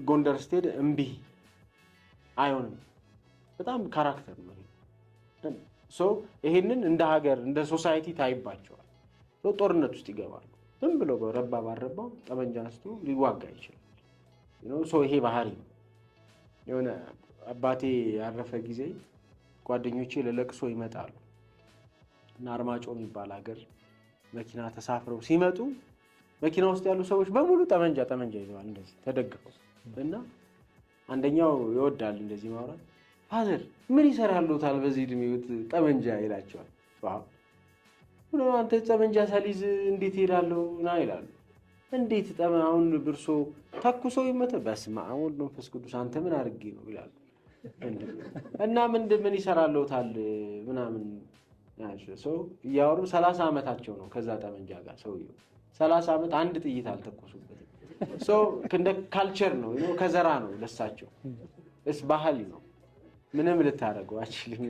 ጎንደር ስትሄድ እምቢ አይሆንም። በጣም ካራክተር ነው ሰው ይሄንን እንደ ሀገር እንደ ሶሳይቲ ታይባቸዋል። ሰው ጦርነት ውስጥ ይገባሉ። ዝም ብሎ ረባ ባረባው ጠመንጃ አንስቶ ሊዋጋ ይችላል። ሰው ይሄ ባህሪ ነው። የሆነ አባቴ ያረፈ ጊዜ ጓደኞቼ ለለቅሶ ይመጣሉ እና አርማጮ የሚባል ሀገር መኪና ተሳፍረው ሲመጡ መኪና ውስጥ ያሉ ሰዎች በሙሉ ጠመንጃ ይዘዋል እንደዚህ ተደግፈው እና አንደኛው ይወዳል እንደዚህ ማውራት ፋዘር ምን ይሰራሉታል በዚህ እድሜዎት ጠመንጃ ይላቸዋል። አንተ ጠመንጃ ሳሊዝ እንዴት ሄዳለሁ ና ይላሉ። እንዴት አሁን ብርሶ ተኩሶ ይመተ በስመ አብ ወወልድ ወመንፈስ ቅዱስ አንተ ምን አድርጌ ነው ይላሉ። እና ምን ይሰራሉታል ምናምን ሰው እያወሩ 30 ዓመታቸው ነው ከዛ ጠመንጃ ጋር ሰውየው 30 ዓመት አንድ ጥይት አልተኮሱበትም። ሰው እንደ ካልቸር ነው ከዘራ ነው ለሳቸው ባህል ነው። ምንም ልታረገው አችልም።